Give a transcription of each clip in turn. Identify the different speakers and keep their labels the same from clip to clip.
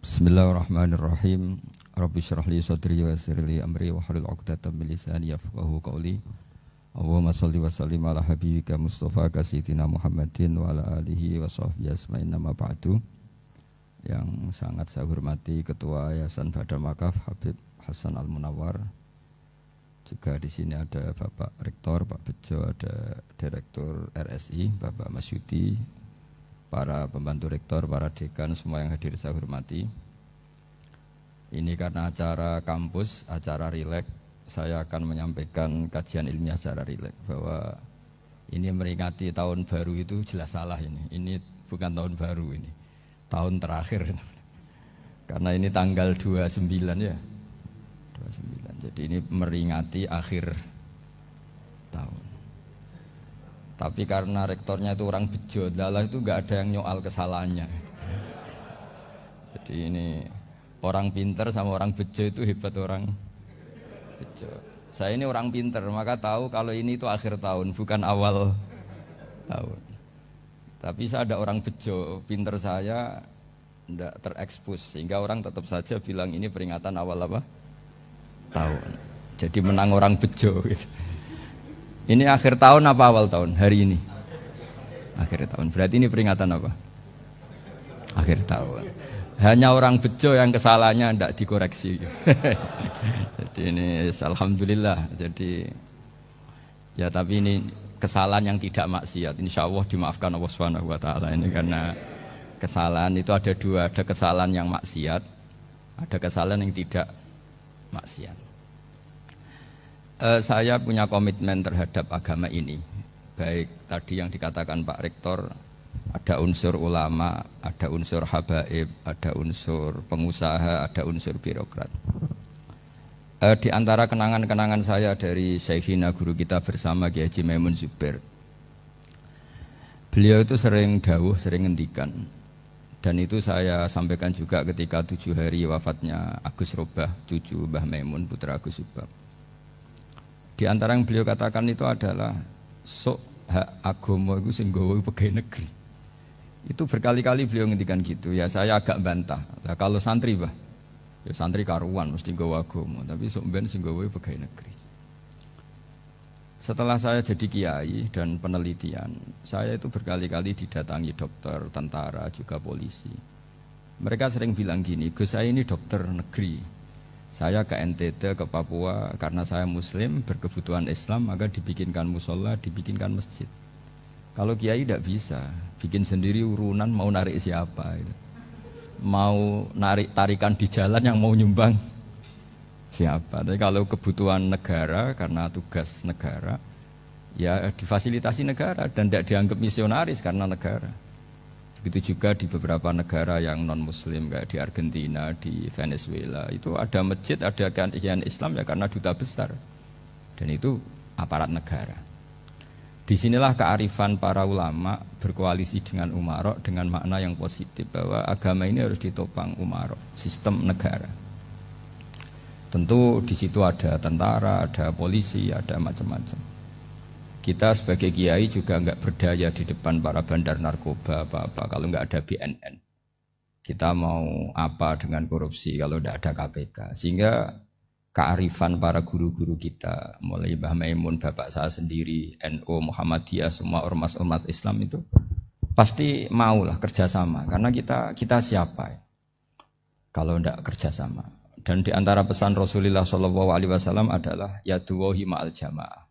Speaker 1: Bismillahirrahmanirrahim. Rabbi shrah li sadri wa yassir li amri wa hlul 'uqdatam min lisani yafqahu qawli. Allahumma shalli wa sallim ala habibika Mustafa sayyidina Muhammadin wa ala alihi wa sahbihi asma'in nama ba'du. Yang sangat saya hormati Ketua Yayasan Badan Wakaf Habib Hasan Al-Munawwar. Juga di sini ada Bapak Rektor, Pak Bejo, ada Direktur RSI, Bapak Masyudi, para pembantu rektor, para dekan, semua yang hadir saya hormati. Ini karena acara kampus, acara rileks, saya akan menyampaikan kajian ilmiah secara rileks bahwa ini meringati tahun baru itu jelas salah ini. Ini bukan tahun baru ini, tahun terakhir. Karena ini tanggal 29 ya. 29. Jadi ini meringati akhir tahun. Tapi karena rektornya itu orang bejo, lalah itu nggak ada yang nyoal kesalahannya. Jadi ini orang pinter sama orang bejo itu hebat orang bejo. Saya ini orang pinter, maka tahu kalau ini itu akhir tahun, bukan awal tahun. Tapi saya ada orang bejo, pinter saya tidak terekspos, sehingga orang tetap saja bilang ini peringatan awal apa? Tahun. Jadi menang orang bejo gitu. Ini akhir tahun apa awal tahun? Hari ini akhir tahun. Berarti ini peringatan apa? Akhir tahun. Hanya orang bejo yang kesalahannya tidak dikoreksi. Jadi ini alhamdulillah. Jadi ya tapi ini kesalahan yang tidak maksiat. Insya Allah dimaafkan Allah Subhanahu Wa Taala ini karena kesalahan itu ada dua. Ada kesalahan yang maksiat, ada kesalahan yang tidak maksiat. Saya punya komitmen terhadap agama ini. Baik tadi yang dikatakan Pak Rektor, ada unsur ulama, ada unsur habaib, ada unsur pengusaha, ada unsur birokrat. Di antara kenangan-kenangan saya dari Syekhina guru kita bersama Kiai Haji Maimun Zubair, beliau itu sering dawuh, sering ngendikan. Dan itu saya sampaikan juga ketika 7 hari wafatnya Agus Robah, cucu Mbah Maimun, putra Agus Subah. Di antara yang beliau katakan itu adalah sok hak agama itu sing gawe pegawai negeri. Itu berkali-kali beliau ngendikan gitu. Ya saya agak bantah. Lah kalau santri bah, ya santri karuan mesti gawe agama, tapi sok ben sing gawe pegawai negeri. Setelah saya jadi kiai dan penelitian, saya itu berkali-kali didatangi dokter, tentara, juga polisi. Mereka sering bilang gini, Gus saya ini dokter negeri. Saya ke NTT, ke Papua, karena saya muslim, berkebutuhan Islam, maka dibikinkan musola, dibikinkan masjid. Kalau kiai tidak bisa, bikin sendiri urunan, mau narik siapa gitu. Mau narik tarikan di jalan yang mau nyumbang siapa. Tapi kalau kebutuhan negara, karena tugas negara, ya difasilitasi negara dan tidak dianggap misionaris karena negara. Begitu juga di beberapa negara yang non-muslim kayak di Argentina, di Venezuela itu ada masjid, ada kajian Islam ya karena duta besar dan itu aparat negara. Disinilah kearifan para ulama berkoalisi dengan umarok dengan makna yang positif bahwa agama ini harus ditopang umarok, sistem negara. Tentu di situ ada tentara, ada polisi, ada macam-macam. Kita sebagai kiai juga enggak berdaya di depan para bandar narkoba apa-apa kalau enggak ada BNN. Kita mau apa dengan korupsi kalau enggak ada KPK. Sehingga kearifan para guru-guru kita, mulai Mbah Maimun, bapak saya sendiri, NU, Muhammadiyah, semua ormas-ormas Islam itu pasti maulah kerjasama. Karena kita siapa ya? Kalau enggak kerjasama. Dan di antara pesan Rasulullah SAW adalah yaduwahi ma'al jamaah.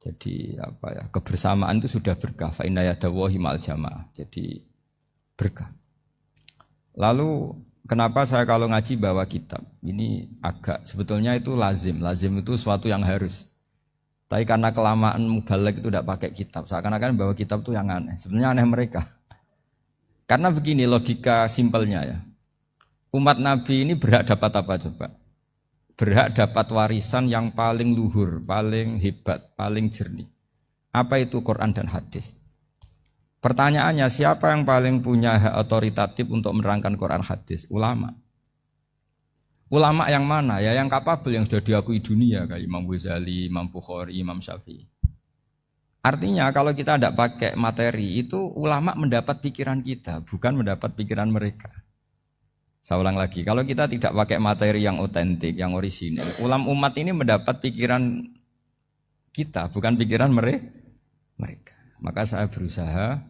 Speaker 1: Jadi apa ya, kebersamaan itu sudah berkah. Fa inna yadallahi ma'al jamaah. Jadi berkah. Lalu kenapa saya kalau ngaji bawa kitab? Ini agak sebetulnya itu lazim. Lazim itu suatu yang harus. Tapi karena kelamaan mubalek itu tidak pakai kitab. Seakan-akan bawa kitab itu yang aneh. Sebenarnya aneh mereka. Karena begini logika simpelnya ya. Umat Nabi ini berhak dapat apa coba? Berhak dapat warisan yang paling luhur, paling hebat, paling jernih. Apa itu Quran dan hadis? Pertanyaannya, siapa yang paling punya hak otoritatif untuk menerangkan Quran hadis? Ulama. Ulama yang mana? Ya yang kapabel, yang sudah diakui dunia kayak Imam Ghazali, Imam Bukhari, Imam Syafi'i. Artinya kalau kita tidak pakai materi itu ulama mendapat pikiran kita, bukan mendapat pikiran mereka. Saya ulang lagi, kalau kita tidak pakai materi yang otentik, yang orisinil, umat ini mendapat pikiran kita, bukan pikiran mereka. Maka saya berusaha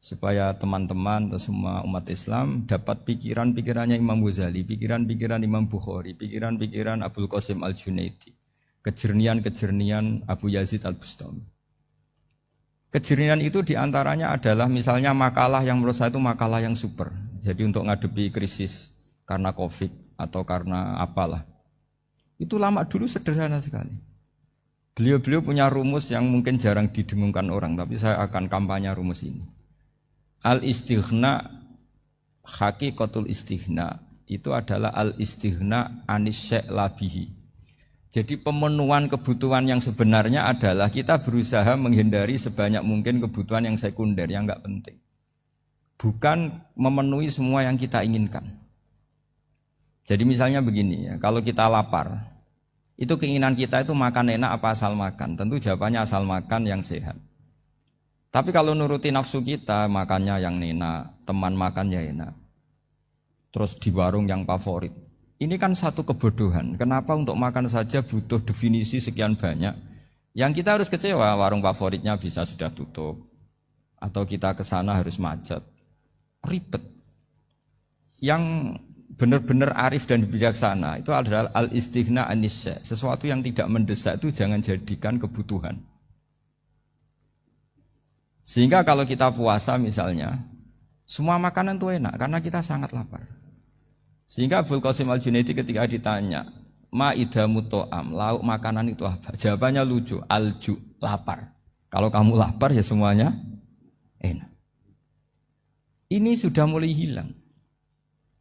Speaker 1: supaya teman-teman atau semua umat Islam dapat pikiran-pikirannya Imam Ghazali, pikiran-pikiran Imam Bukhari, pikiran-pikiran Abdul Qasim Al-Junaidi, kejernian-kejernian Abu Yazid Al-Bustami. Kejernian itu diantaranya adalah misalnya makalah yang menurut saya itu makalah yang super. Jadi untuk ngadepi krisis karena COVID atau karena apalah, itu lama dulu sederhana sekali. Beliau punya rumus yang mungkin jarang didengungkan orang, tapi saya akan kampanye rumus ini. Al-istighna, hakikatul istighna itu adalah al-istighna anis syai' labihi. Jadi pemenuhan kebutuhan yang sebenarnya adalah kita berusaha menghindari sebanyak mungkin kebutuhan yang sekunder, yang enggak penting. Bukan memenuhi semua yang kita inginkan. Jadi misalnya begini ya, kalau kita lapar, itu keinginan kita itu makan enak apa asal makan? Tentu jawabannya asal makan yang sehat. Tapi kalau nuruti nafsu kita, makannya yang enak, teman makan ya enak. Terus di warung yang favorit. Ini kan satu kebodohan. Kenapa untuk makan saja butuh definisi sekian banyak? Yang kita harus kecewa, warung favoritnya bisa sudah tutup. Atau kita ke sana harus macet. Ribet. Yang benar-benar arif dan bijaksana itu adalah al-istighna anisya. Sesuatu yang tidak mendesak itu jangan jadikan kebutuhan. Sehingga kalau kita puasa misalnya, semua makanan itu enak karena kita sangat lapar. Sehingga Abdul Qasim Al-Junaidi ketika ditanya, ma'idamu to'am, lauk makanan itu apa? Jawabannya lucu, alju, lapar. Kalau kamu lapar ya semuanya enak. Ini sudah mulai hilang.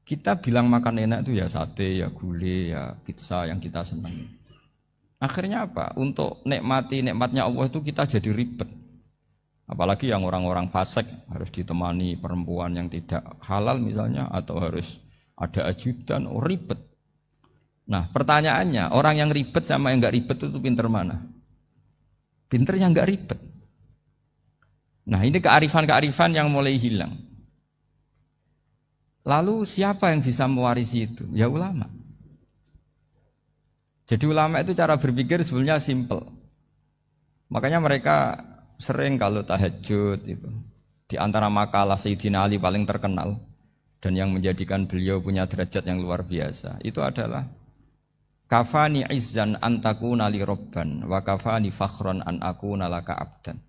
Speaker 1: Kita bilang makan enak itu ya sate, ya gulai, ya pizza yang kita senang. Akhirnya apa? Untuk nikmati nikmatnya Allah itu kita jadi ribet. Apalagi yang orang-orang fasik harus ditemani perempuan yang tidak halal misalnya, atau harus ada ajudan, ribet. Nah pertanyaannya, orang yang ribet sama yang enggak ribet itu pinter mana? Pinter yang enggak ribet. Nah ini kearifan-kearifan yang mulai hilang. Lalu siapa yang bisa mewarisi itu? Ya ulama. Jadi ulama itu cara berpikir sebenarnya simple. Makanya mereka sering kalau tahajud itu, di antara makalah Sayyidina Ali paling terkenal dan yang menjadikan beliau punya derajat yang luar biasa itu adalah kafani izzan an takuna li robban wa kafani fakhron an akuna laka abdan.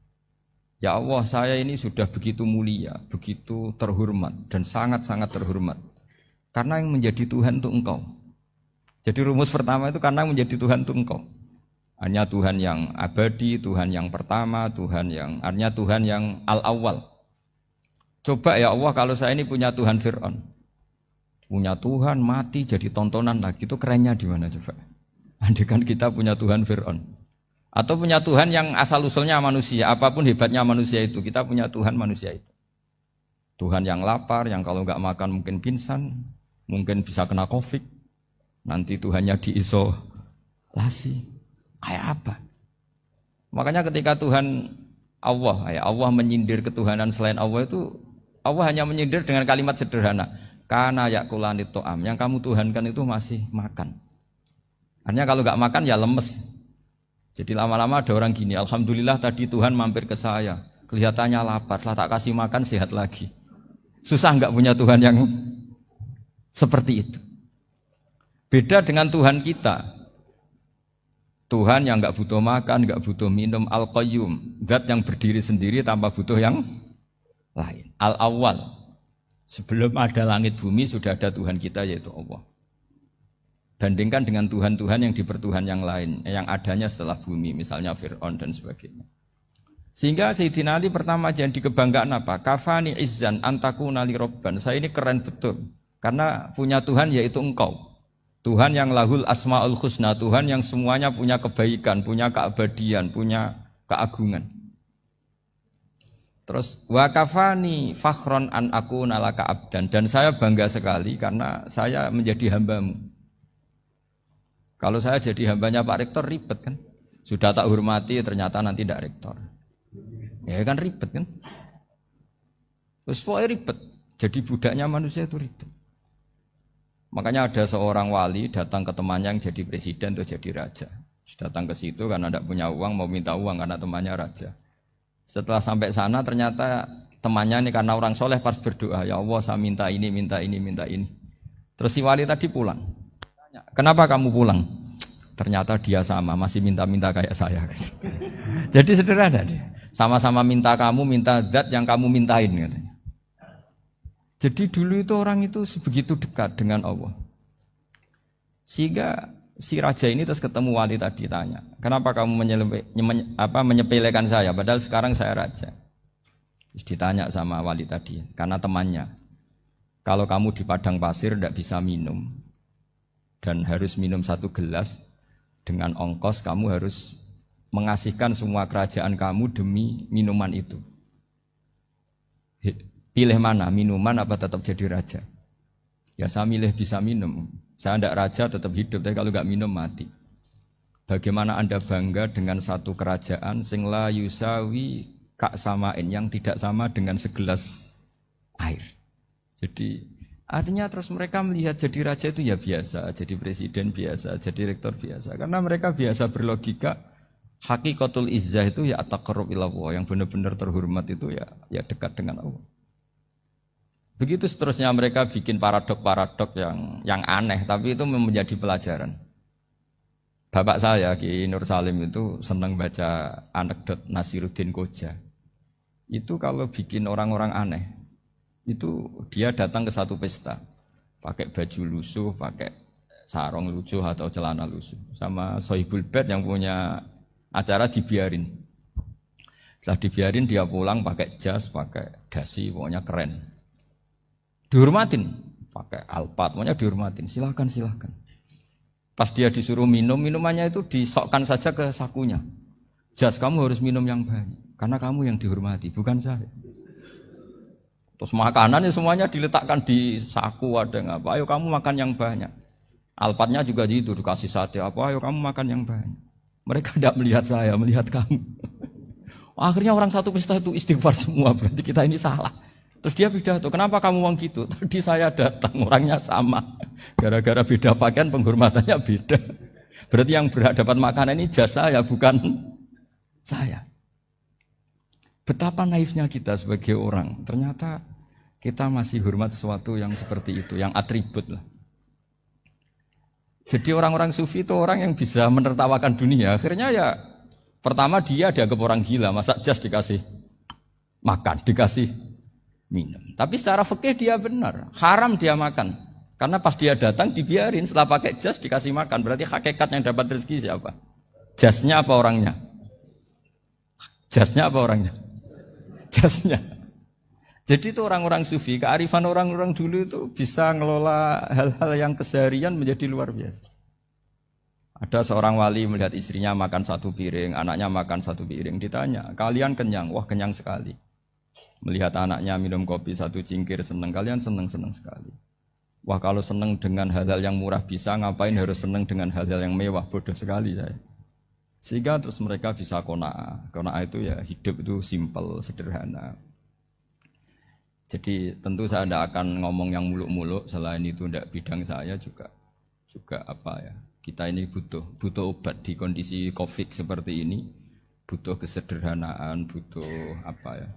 Speaker 1: Ya Allah, saya ini sudah begitu mulia, begitu terhormat dan sangat-sangat terhormat karena yang menjadi Tuhan itu Engkau. Jadi rumus pertama itu karena menjadi Tuhan itu Engkau. Hanya Tuhan yang abadi, Tuhan yang pertama, hanya Tuhan yang al-awwal. Coba ya Allah, kalau saya ini punya Tuhan Fir'aun, punya Tuhan mati jadi tontonan lagi, itu kerennya di mana coba? Andaikan kita punya Tuhan Fir'aun, atau punya Tuhan yang asal usulnya manusia, apapun hebatnya manusia itu, kita punya Tuhan manusia itu. Tuhan yang lapar, yang kalau nggak makan mungkin pingsan, mungkin bisa kena COVID, nanti Tuhannya diisolasi. Kayak apa? Makanya ketika Tuhan Allah menyindir ketuhanan selain Allah itu, Allah hanya menyindir dengan kalimat sederhana, kana yakulani to'am, yang kamu tuhankan itu masih makan. Artinya kalau nggak makan ya lemes. Jadi lama-lama ada orang gini, alhamdulillah tadi Tuhan mampir ke saya, kelihatannya lapar, setelah tak kasih makan sehat lagi. Susah nggak punya Tuhan yang seperti itu. Beda dengan Tuhan kita. Tuhan yang enggak butuh makan, enggak butuh minum, Al-Qayyum, zat yang berdiri sendiri tanpa butuh yang lain. Al-Awwal, sebelum ada langit bumi sudah ada Tuhan kita yaitu Allah. Bandingkan dengan Tuhan-Tuhan yang dipertuhan yang lain, yang adanya setelah bumi, misalnya Fir'aun dan sebagainya. Sehingga Sayyidina Ali pertama jadi kebanggaan apa? Kafani izzan antakuna li robban. Saya ini keren betul, karena punya Tuhan yaitu Engkau. Tuhan yang lahul asma'ul husna, Tuhan yang semuanya punya kebaikan, punya keabadian, punya keagungan. Terus wa kafani fakhron an akuna laka abdan, dan saya bangga sekali karena saya menjadi hambamu. Kalau saya jadi hambanya Pak Rektor ribet kan? Sudah tak hormati ternyata nanti tidak rektor. Ya kan ribet kan? Terus pokoknya ribet. Jadi budaknya manusia itu ribet. Makanya ada seorang wali datang ke temannya yang jadi presiden atau jadi raja. Datang ke situ karena tidak punya uang, mau minta uang karena temannya raja. Setelah sampai sana ternyata temannya ini karena orang soleh pas berdoa, ya Allah saya minta ini, minta ini, minta ini. Terus si wali tadi pulang. Tanya, kenapa kamu pulang? Ternyata dia sama, masih minta-minta kayak saya. Jadi sederhana dia. Sama-sama minta kamu, minta zat yang kamu mintain katanya. Jadi dulu itu orang itu sebegitu dekat dengan Allah. Sehingga si raja ini terus ketemu wali tadi tanya, kenapa kamu menyepelekan saya padahal sekarang saya raja. Terus ditanya sama wali tadi, karena temannya, kalau kamu di padang pasir tidak bisa minum dan harus minum 1 gelas, dengan ongkos kamu harus mengasihkan semua kerajaan kamu demi minuman itu. Pilih mana, minuman apa tetap jadi raja? Ya saya milih bisa minum. Saya tidak raja tetap hidup, tapi kalau nggak minum mati. Bagaimana Anda bangga dengan satu kerajaan sing la yusawi kak samain, yang tidak sama dengan segelas air. Jadi artinya terus mereka melihat jadi raja itu ya biasa, jadi presiden biasa, jadi rektor biasa. Karena mereka biasa berlogika hakikatul izzah itu ya at-taqarrub ila Allah, yang benar-benar terhormat itu ya dekat dengan Allah. Begitu seterusnya mereka bikin paradok-paradok yang aneh, tapi itu menjadi pelajaran. Bapak saya Ki Nur Salim itu senang baca anekdot Nasiruddin Koja. Itu kalau bikin orang-orang aneh, itu dia datang ke satu pesta, pakai baju lusuh, pakai sarung lusuh atau celana lusuh, sama Sohibul Bait yang punya acara dibiarin. Setelah dibiarin dia pulang pakai jas, pakai dasi, pokoknya keren. Dihormatin, pakai alpat, pokoknya dihormatin, silakan. Pas dia disuruh minum, minumannya itu disokkan saja ke sakunya. Jas, kamu harus minum yang banyak, karena kamu yang dihormati, bukan saya. Terus makanannya semuanya diletakkan di saku, ada yang apa, ayo kamu makan yang banyak. Alpatnya juga gitu, dikasih sate, apa, ayo kamu makan yang banyak. Mereka tidak melihat saya, melihat kamu. Akhirnya orang satu pesta itu istighfar semua, berarti kita ini salah. Terus dia pidato, kenapa kamu uang gitu? Tadi saya datang, orangnya sama. Gara-gara beda pakaian, penghormatannya beda. Berarti yang berhak dapat makanan ini jasa ya, bukan saya. Betapa naifnya kita sebagai orang. Ternyata kita masih hormat sesuatu yang seperti itu, yang atribut lah. Jadi orang-orang sufi itu orang yang bisa menertawakan dunia. Akhirnya ya, pertama dia dianggap orang gila, masa jas dikasih makan, dikasih minum. Tapi secara fikih dia benar, haram dia makan. Karena pas dia datang dibiarin, setelah pakai jas dikasih makan. Berarti hakikat yang dapat rezeki siapa? Jasnya apa orangnya? Jasnya apa orangnya? Jasnya. Jadi itu orang-orang sufi, kearifan orang-orang dulu itu bisa ngelola hal-hal yang keseharian menjadi luar biasa. Ada seorang wali melihat istrinya makan 1 piring, anaknya makan 1 piring. Ditanya, kalian kenyang? Wah, kenyang sekali. Melihat anaknya minum kopi 1 cingkir senang, kalian senang-senang sekali. Wah, kalau senang dengan hal-hal yang murah bisa, ngapain harus senang dengan hal-hal yang mewah? Bodoh sekali saya. Sehingga terus mereka bisa qanaah. Qanaah itu ya hidup itu simpel, sederhana. Jadi tentu saya tidak akan ngomong yang muluk-muluk, selain itu tidak bidang saya juga apa ya. Kita ini butuh obat di kondisi Covid seperti ini, butuh kesederhanaan, butuh apa ya?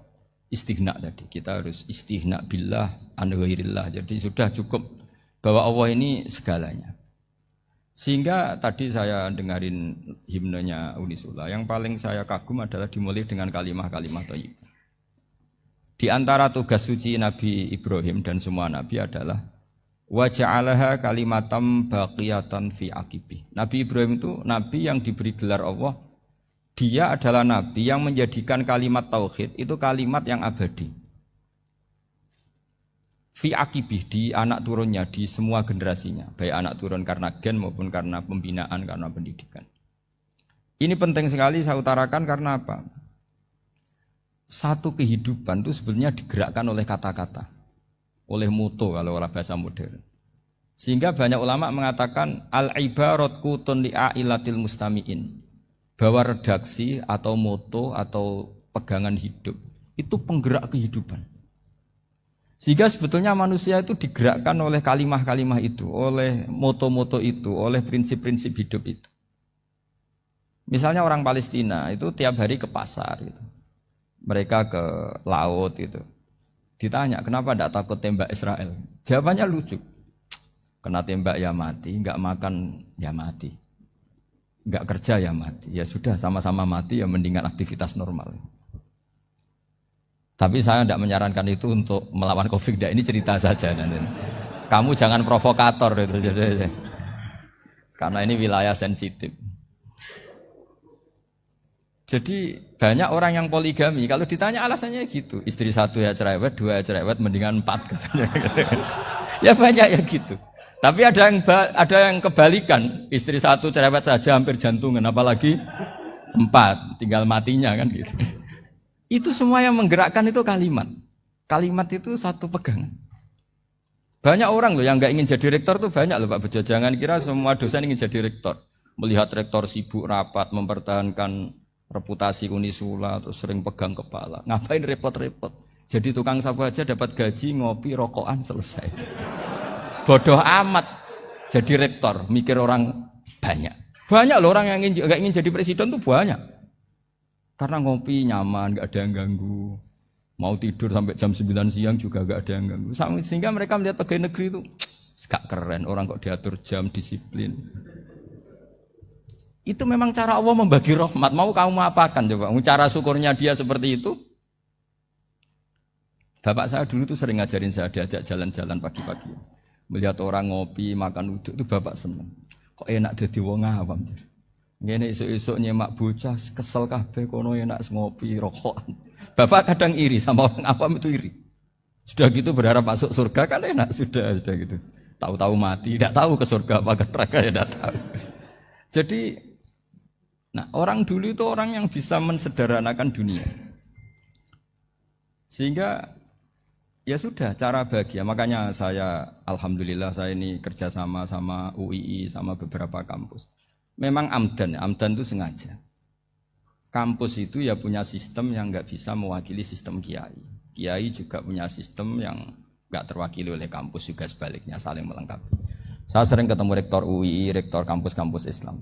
Speaker 1: Istighna tadi, kita harus istighna billah an ghairillah. Jadi sudah cukup bahwa Allah ini segalanya. Sehingga tadi saya dengarin himnenya Unisula, yang paling saya kagum adalah dimulai dengan kalimat-kalimat thayyibah. Di antara tugas suci Nabi Ibrahim dan semua nabi adalah wa ja'alaha kalimatam baqiyatan fi aqibi. Nabi Ibrahim itu nabi yang diberi gelar Allah. Dia adalah nabi yang menjadikan kalimat tauhid itu kalimat yang abadi. Fi akibih, di anak turunnya, di semua generasinya, baik anak turun karena gen maupun karena pembinaan, karena pendidikan. Ini penting sekali saya utarakan karena apa? Satu kehidupan itu sebenarnya digerakkan oleh kata-kata, oleh moto kalau orang bahasa modern. Sehingga banyak ulama mengatakan al-ibarat kutun li'ailatil mustami'in. Bahwa redaksi atau moto atau pegangan hidup itu penggerak kehidupan. Sehingga sebetulnya manusia itu digerakkan oleh kalimah-kalimah itu, oleh moto-moto itu, oleh prinsip-prinsip hidup itu. Misalnya orang Palestina itu tiap hari ke pasar gitu. Mereka ke laut itu. Ditanya kenapa tidak takut tembak Israel? Jawabannya lucu. Kena tembak ya mati, enggak makan ya mati. Enggak kerja ya mati. Ya sudah sama-sama mati ya mendingan aktivitas normal. Tapi saya tidak menyarankan itu untuk melawan Covid. Ini cerita saja nanti. Kamu jangan provokator itu. Karena ini wilayah sensitif. Jadi banyak orang yang poligami. Kalau ditanya alasannya gitu. Istri satu ya cerewet, dua ya cerewet, mendingan 4. Ya banyak ya gitu. Tapi ada yang kebalikan. Istri satu cerewet saja hampir jantungan. Apalagi 4. Tinggal matinya kan gitu. Itu semua yang menggerakkan itu kalimat. Kalimat itu satu pegangan. Banyak orang loh yang nggak ingin jadi rektor tuh banyak loh Pak Bejo. Jangan kira semua dosen ingin jadi rektor. Melihat rektor sibuk rapat, mempertahankan reputasi Unisula, terus sering pegang kepala. Ngapain repot-repot? Jadi tukang sapu aja dapat gaji, ngopi, rokokan, selesai. Bodoh amat jadi rektor, mikir orang banyak. Banyak loh orang yang nggak ingin jadi presiden tuh banyak. Karena ngopi nyaman, gak ada yang ganggu. Mau tidur sampai jam 9 siang juga gak ada yang ganggu. Sehingga mereka melihat pegawai negeri itu gak keren, orang kok diatur jam, disiplin. Itu memang cara Allah membagi rahmat. Mau kamu apakan coba? Cara syukurnya dia seperti itu. Bapak saya dulu tuh sering ngajarin saya, diajak jalan-jalan pagi-pagi. Melihat orang ngopi, makan uduk itu bapak seneng. Kok enak jadi wong awam. Ngene esuk-esuk nyemak bocah kesel kabeh kono enak ngopi rokokan. Bapak kadang iri sama orang awam itu iri. Sudah gitu berharap masuk surga kan enak sudah gitu. Tahu-tahu mati, tidak tahu ke surga apa ke neraka ya tidak tahu. Jadi nah, orang dulu itu orang yang bisa mensederhanakan dunia. Sehingga ya sudah cara bahagia. Makanya saya alhamdulillah saya ini kerjasama sama UII sama beberapa kampus. Memang amdan itu sengaja. Kampus itu ya punya sistem yang nggak bisa mewakili sistem kiai. Kiai juga punya sistem yang nggak terwakili oleh kampus juga sebaliknya saling melengkapi. Saya sering ketemu rektor UII, rektor kampus-kampus Islam.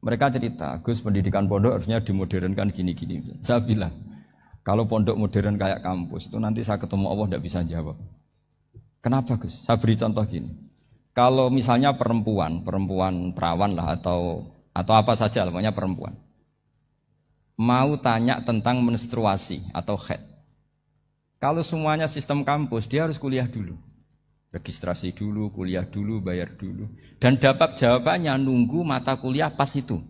Speaker 1: Mereka cerita, Gus pendidikan pondok harusnya dimodernkan gini-gini. Saya bilang, kalau pondok modern kayak kampus itu nanti saya ketemu Allah tidak bisa jawab. Kenapa Gus? Saya beri contoh gini. Kalau misalnya perempuan perawan lah atau apa saja, pokoknya perempuan mau tanya tentang menstruasi atau haid. Kalau semuanya sistem kampus, dia harus kuliah dulu, registrasi dulu, kuliah dulu, bayar dulu, dan dapat jawabannya nunggu mata kuliah pas itu.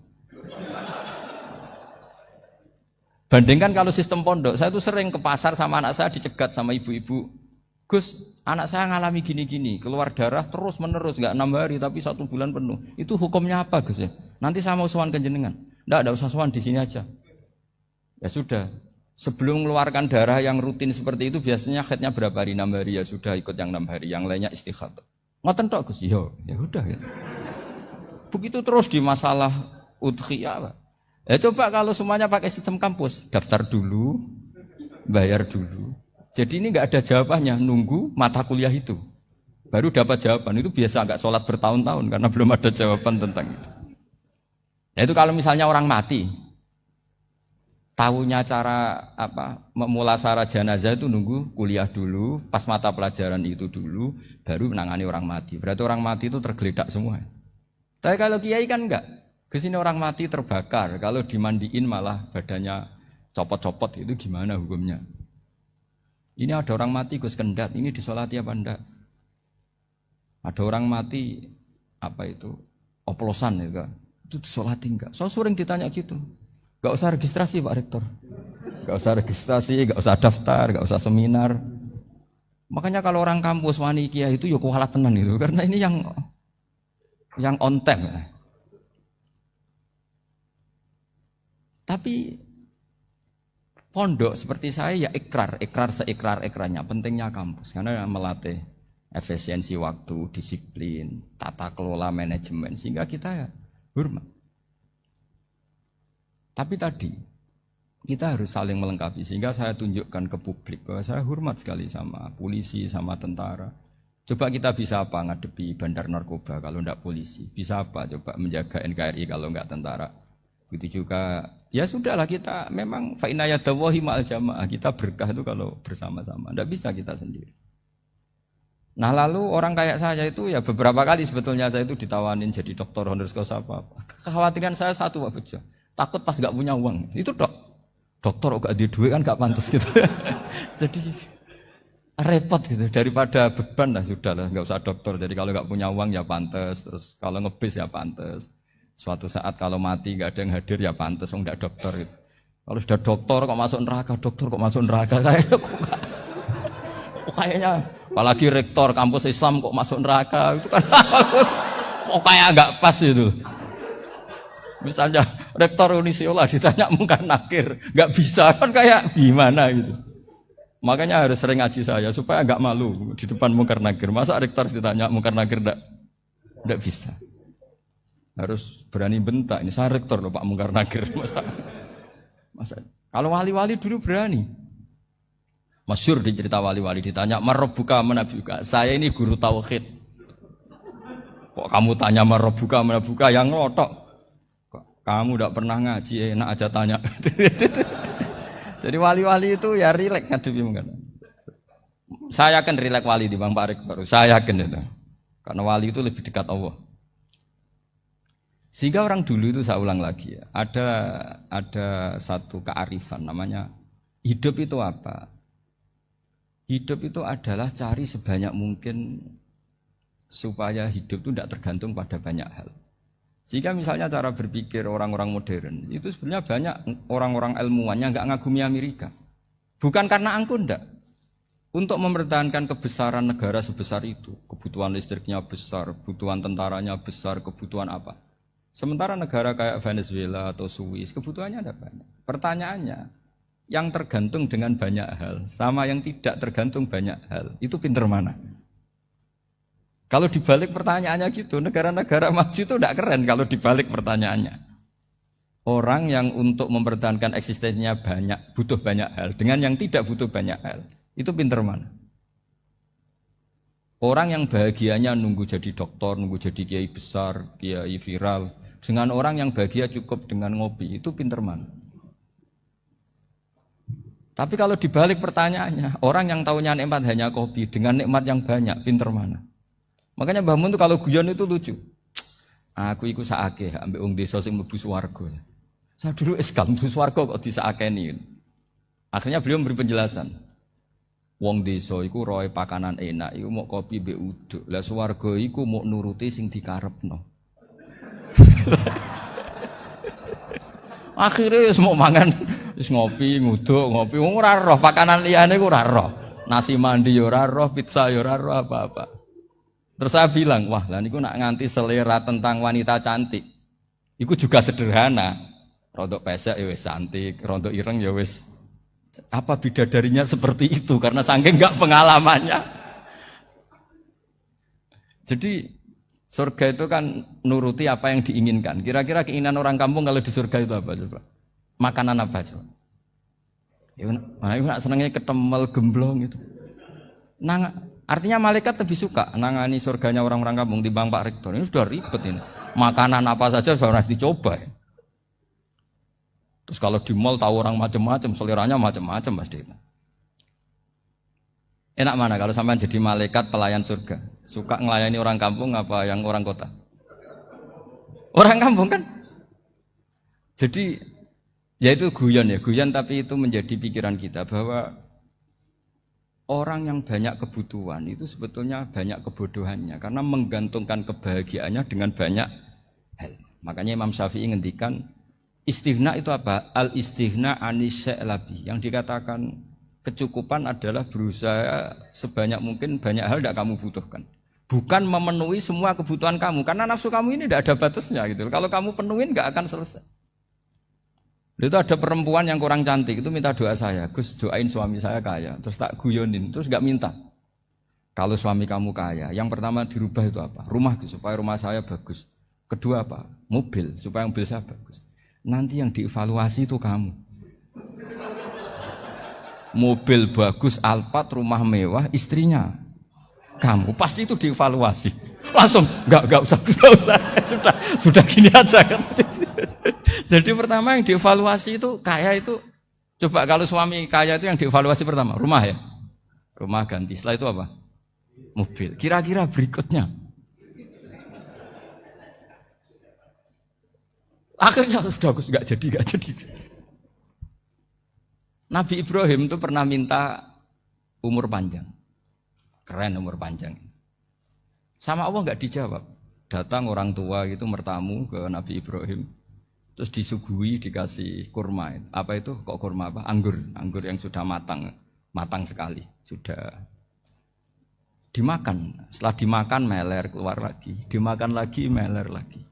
Speaker 1: Bandingkan kalau sistem pondok, saya tuh sering ke pasar sama anak saya dicegat sama ibu-ibu. Gus, anak saya ngalami gini-gini, keluar darah terus menerus, nggak 6 hari tapi 1 bulan penuh. Itu hukumnya apa Gus ya? Nanti saya mau sowan ke jenengan. Nggak usah sowan di sini aja. Ya sudah, sebelum mengeluarkan darah yang rutin seperti itu biasanya haidnya berapa hari? 6 hari ya sudah ikut yang 6 hari, yang lainnya istighatsah. Ngoten tok Gus, ya udah ya. Begitu terus di masalah udhiyah. Ya coba kalau semuanya pakai sistem kampus, daftar dulu, bayar dulu. Jadi ini nggak ada jawabannya, nunggu mata kuliah itu baru dapat jawaban. Itu biasa nggak sholat bertahun-tahun karena belum ada jawaban tentang itu. Nah itu kalau misalnya orang mati, tahunya cara memulasara jenazah itu nunggu kuliah dulu, pas mata pelajaran itu dulu, baru menangani orang mati. Berarti orang mati itu tergeledak semua. Tapi kalau kiai kan enggak. Kesini orang mati terbakar, kalau dimandiin malah badannya copot-copot, itu gimana hukumnya? Ini ada orang mati Gus Kendat, ini disolati apa enggak? Ada orang mati oplosan ya kan? Itu disolati enggak? So sering ditanya gitu. Enggak usah registrasi Pak Rektor. Enggak usah registrasi, enggak usah daftar, enggak usah seminar. Makanya kalau orang kampus wani kiai itu ya kualat tenan gitu, karena ini yang on time ya. Tapi pondok seperti saya ya ikrar seikrar-ikrarnya. Pentingnya kampus karena melatih efisiensi waktu, disiplin, tata kelola manajemen sehingga kita ya hormat. Tapi tadi Kita harus saling melengkapi sehingga saya tunjukkan ke publik bahwa saya hormat sekali sama polisi, sama tentara. Coba kita bisa apa ngadepi bandar narkoba kalau enggak polisi? Bisa apa coba menjaga NKRI kalau enggak tentara? Begitu juga ya sudahlah kita memang fa inna yadallahi ma'al jamaah. Kita berkah itu kalau bersama-sama. Enggak bisa kita sendiri. Nah lalu orang kayak saya itu ya beberapa kali sebetulnya saya itu ditawanin jadi dokter honoris causa apa. Kekhawatiran saya satu Pak Bejo. Takut pas enggak punya uang. Itu dokter kok di duit kan gak pantas gitu. Jadi repot gitu daripada beban lah sudahlah nggak usah dokter. Jadi kalau nggak punya uang ya pantas, terus kalau ngebis ya pantas. Suatu saat kalau mati nggak ada yang hadir ya pantas, nggak dokter gitu. Kalau sudah dokter kok masuk neraka, dokter kok masuk neraka kayaknya apalagi rektor kampus Islam kok masuk neraka itu kan kok kayak nggak pas itu. Misalnya rektor Unisiola ditanya mungkar nakir, nggak bisa kan kayak gimana gitu. Makanya harus sering ngaji saya supaya nggak malu di depan mungkar nakir. Masa rektor ditanya mungkar nakir nggak bisa. Harus berani bentak. Ini saya rektor loh Pak mungkar nakir. Masa kalau wali-wali dulu berani. Masyhur di cerita wali-wali ditanya marobuka menabuka. Saya ini guru tauhid. Kok kamu tanya marobuka menabuka yang ngotok? Kamu udah pernah ngaji, enak aja tanya. Jadi wali-wali itu ya rileks ngadepi mungkin. Saya yakin rileks wali di Bang Pak Rektor. Saya yakin itu. Karena wali itu lebih dekat Allah. Sehingga orang dulu itu saya ulang lagi ya. Ada satu kearifan namanya hidup itu apa? Hidup itu adalah cari sebanyak mungkin supaya hidup itu tidak tergantung pada banyak hal. Sehingga misalnya cara berpikir orang-orang modern itu sebenarnya banyak orang-orang ilmuwan yang nggak ngagumi Amerika. Bukan karena angkuh ndak. Untuk mempertahankan kebesaran negara sebesar itu, kebutuhan listriknya besar, kebutuhan tentaranya besar, kebutuhan apa. Sementara negara kayak Venezuela atau Swiss kebutuhannya ada banyak. Pertanyaannya, yang tergantung dengan banyak hal sama yang tidak tergantung banyak hal, itu pinter mana? Kalau dibalik pertanyaannya gitu, negara-negara maju itu tidak keren kalau dibalik pertanyaannya. Orang yang untuk mempertahankan eksistensinya banyak, butuh banyak hal, dengan yang tidak butuh banyak hal, itu pinter mana? Orang yang bahagianya nunggu jadi dokter, nunggu jadi kiai besar, kiai viral, dengan orang yang bahagia cukup dengan ngopi, itu pinter mana? Tapi kalau dibalik pertanyaannya, orang yang tahunya nikmat hanya kopi, dengan nikmat yang banyak, pinter mana? Makanya Mbah Mun itu kalau guyon itu lucu. Aku iku sakake ambek wong desa sing mlebu swarga. Saya dulu eskal mlebu swarga kok disakeni. Akhirnya beliau memberi penjelasan. Wong desa iku roe pakanan enak, iku mau kopi mbek uduk. Lah swarga iku mau nuruti sing dikarepno. Akhirnya wis mau mangan, wis ngopi, nguduk, ngopi, ora roh pakanan liyane ku ora roh. Nasi mandi ya ora roh, pizza ya ora roh apa-apa. Terus saya bilang, wah lah niku nak nganti selera tentang wanita cantik. Iku juga sederhana. Rontok pesek ya wis cantik, rontok ireng ya wis. Apa bidadarinya seperti itu karena saking enggak pengalamannya. Jadi surga itu kan nuruti apa yang diinginkan. Kira-kira keinginan orang kampung kalau di surga itu apa coba? Makanan apa coba? Ya nak senengnya ketemel gemblong itu. Artinya malaikat lebih suka nangani surganya orang-orang kampung timbang Pak Rektor. Ini sudah ribet ini. Makanan apa saja sudah harus dicoba. Ya. Terus kalau di mall tahu orang macam-macam, seleranya macam-macam pasti. Enak mana kalau sampai jadi malaikat pelayan surga? Suka ngelayani orang kampung apa yang orang kota? Orang kampung kan? Jadi ya itu guyon tapi itu menjadi pikiran kita bahwa orang yang banyak kebutuhan itu sebetulnya banyak kebodohannya karena menggantungkan kebahagiaannya dengan banyak hal. Makanya Imam Syafi'i ngendikan istighna itu apa? Al istighna anisya'labi. Yang dikatakan kecukupan adalah berusaha sebanyak mungkin banyak hal tidak kamu butuhkan. Bukan memenuhi semua kebutuhan kamu karena nafsu kamu ini tidak ada batasnya gitu. Kalau kamu penuhin nggak akan selesai. Itu ada perempuan yang kurang cantik itu minta doa saya, Gus doain suami saya kaya, terus tak guyonin, terus nggak minta. Kalau suami kamu kaya, yang pertama dirubah itu apa? Rumah supaya rumah saya bagus. Kedua apa? Mobil supaya mobil saya bagus. Nanti yang dievaluasi itu kamu. mobil bagus, Alphard, rumah mewah, istrinya kamu, pasti itu dievaluasi. Langsung enggak usah sudah gini aja kan. Jadi pertama yang dievaluasi itu kaya itu, coba kalau suami kaya itu yang dievaluasi pertama rumah ya, rumah ganti. Setelah itu apa? Mobil. Kira-kira berikutnya akhirnya sudah nggak jadi. Nabi Ibrahim itu pernah minta umur panjang, keren umur panjang. Sama Allah nggak dijawab. Datang orang tua gitu mertamu ke Nabi Ibrahim, terus disuguhi dikasih kurma. Apa itu? Kok kurma apa? Anggur yang sudah matang sekali, sudah dimakan. Setelah dimakan meler keluar lagi, dimakan lagi meler lagi.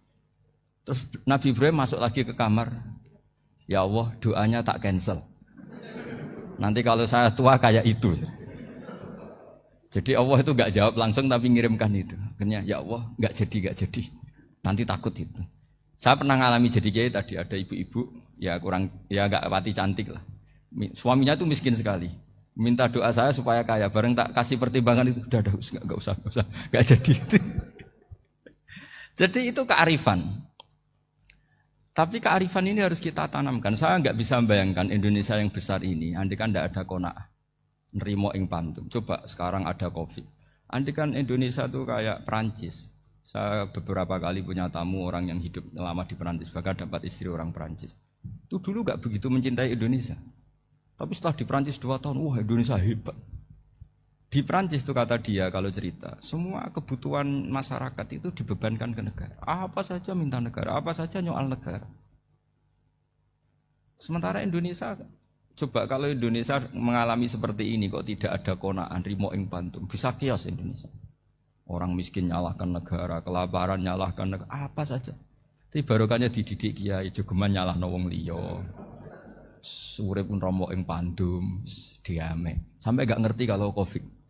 Speaker 1: Terus Nabi Ibrahim masuk lagi ke kamar. Ya Allah, doanya tak cancel. Nanti kalau saya tua kayak itu. Jadi Allah itu enggak jawab langsung tapi ngirimkan itu. Akhirnya ya Allah enggak jadi. Nanti takut itu. Saya pernah ngalami jadi kiai tadi, ada ibu-ibu ya enggak pati cantik lah. Suaminya tuh miskin sekali. Minta doa saya supaya kaya. Bareng tak kasih pertimbangan itu udah enggak usah. Enggak jadi. Jadi itu kearifan. Tapi kearifan ini harus kita tanamkan. Saya enggak bisa membayangkan Indonesia yang besar ini andai kan enggak ada qanaah. Nerimo ing pantum. Coba sekarang ada Covid. Andai kan Indonesia tuh kayak Perancis. Saya beberapa kali punya tamu orang yang hidup lama di Perancis, bahkan dapat istri orang Perancis. Itu dulu gak begitu mencintai Indonesia. Tapi setelah di Perancis 2 tahun, wah Indonesia hebat. Di Perancis itu kata dia kalau cerita, semua kebutuhan masyarakat itu dibebankan ke negara. Apa saja minta negara, apa saja nyoal negara. Sementara Indonesia, coba kalau Indonesia mengalami seperti ini kok tidak ada qanaah rimo ing pantum, bisa kios Indonesia. Orang miskin nyalahkan negara, kelaparan nyalahkan negara, apa saja. Tapi barokahnya dididik kiai, jogeman nyalahno wong liya. Urip pun romo ing pandum, diame. Sampai gak ngerti kalau Covid.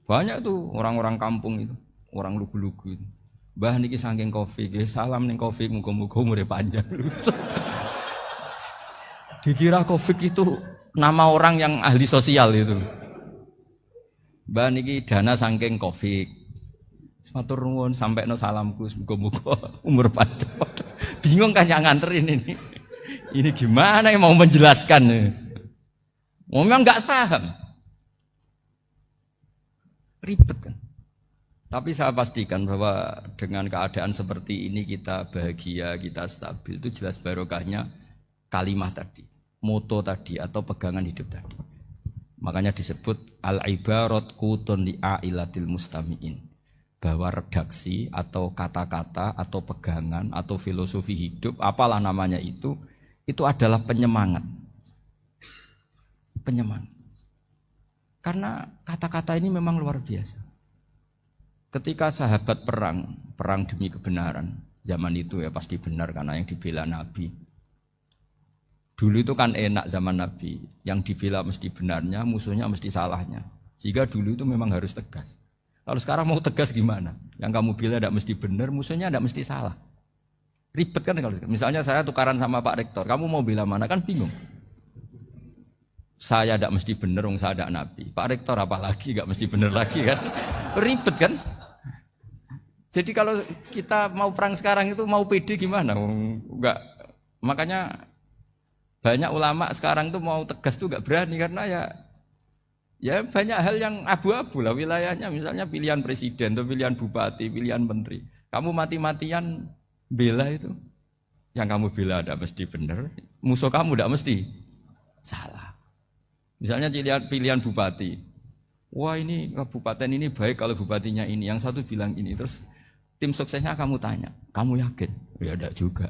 Speaker 1: Banyak tuh orang-orang kampung itu, orang lugu-lugu itu. Mbah niki saking Covid, salam ning Covid, muga-muga umure panjang. Dikira Covid itu nama orang yang ahli sosial itu. Mbah niki dana saking Covid. Matur nuwun sampekno salamku muga-muga umur panjang. Bingung kan yang nganterin ini. Ini gimana yang mau menjelaskan? Memang enggak paham. Ribet kan. Tapi saya pastikan bahwa dengan keadaan seperti ini kita bahagia, kita stabil, itu jelas barokahnya kalimat tadi, moto tadi atau pegangan hidup tadi. Makanya disebut al-ibarat qutun li'ailatil mustami'in, bahwa redaksi atau kata-kata atau pegangan atau filosofi hidup, apalah namanya itu adalah penyemangat. Penyemangat. Karena kata-kata ini memang luar biasa. Ketika sahabat perang demi kebenaran, zaman itu ya pasti benar karena yang dibela Nabi. Dulu itu kan enak zaman Nabi, yang dibela mesti benarnya, musuhnya mesti salahnya. Sehingga dulu itu memang harus tegas. Kalau sekarang mau tegas gimana? Yang kamu bela tidak mesti benar, musuhnya tidak mesti salah. Ribet kan kalau misalnya saya tukaran sama Pak Rektor, kamu mau bela mana kan bingung. Saya tidak mesti benar, saya tidak Nabi. Pak Rektor apalagi tidak mesti benar lagi kan? Ribet kan? Jadi kalau kita mau perang sekarang itu mau pede gimana? Enggak. Makanya banyak ulama sekarang tuh mau tegas tuh enggak berani karena ya banyak hal yang abu-abu lah wilayahnya. Misalnya pilihan presiden atau pilihan bupati, pilihan menteri. Kamu mati-matian bela itu, yang kamu bela tidak mesti benar, musuh kamu tidak mesti salah. Misalnya pilihan bupati, wah ini kabupaten ini baik kalau bupatinya ini, yang satu bilang ini, terus tim suksesnya kamu tanya, kamu yakin? Ya tidak juga.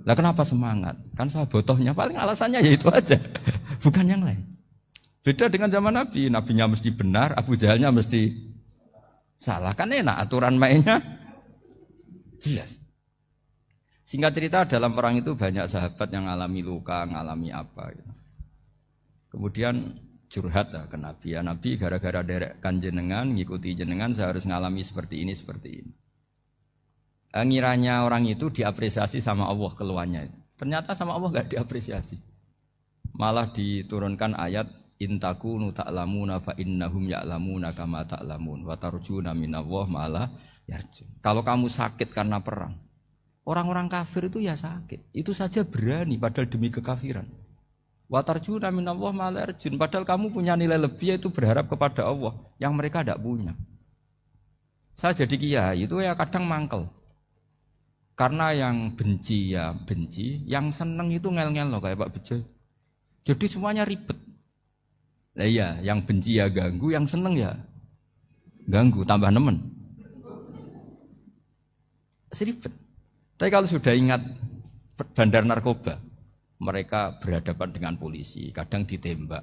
Speaker 1: Lah kenapa semangat? Kan saya botohnya paling alasannya ya itu aja, bukan yang lain. Beda dengan zaman Nabi, nabinya mesti benar, Abu Jahalnya mesti salah, kan enak aturan mainnya jelas. Singkat cerita dalam perang itu banyak sahabat yang alami luka, ngalami apa gitu. Kemudian curhat ke Nabi, ya Nabi gara-gara derekkan jenengan, ngikuti jenengan saya harus ngalami seperti ini. Ngiranya orang itu diapresiasi sama Allah keluarnya. Ternyata sama Allah gak diapresiasi. Malah diturunkan ayat intakunu ta'lamuna fa innahum ya'lamuna kama ta'lamun wa tarjuna minallah ma la yarjun. Kalau kamu sakit karena perang, orang-orang kafir itu ya sakit, itu saja berani padahal demi kekafiran. Wa tarjuna minallah ma la yarjun, padahal kamu punya nilai lebih, yaitu berharap kepada Allah yang mereka tidak punya. Saya jadi kiai itu ya kadang mangkel. Karena yang benci ya benci, yang seneng itu ngel-ngel loh kayak Pak Bejo. Jadi semuanya ribet. Lah iya, yang benci ya ganggu, yang seneng ya ganggu, tambah nemen. Seribet. Tapi kalau sudah ingat bandar narkoba, mereka berhadapan dengan polisi, kadang ditembak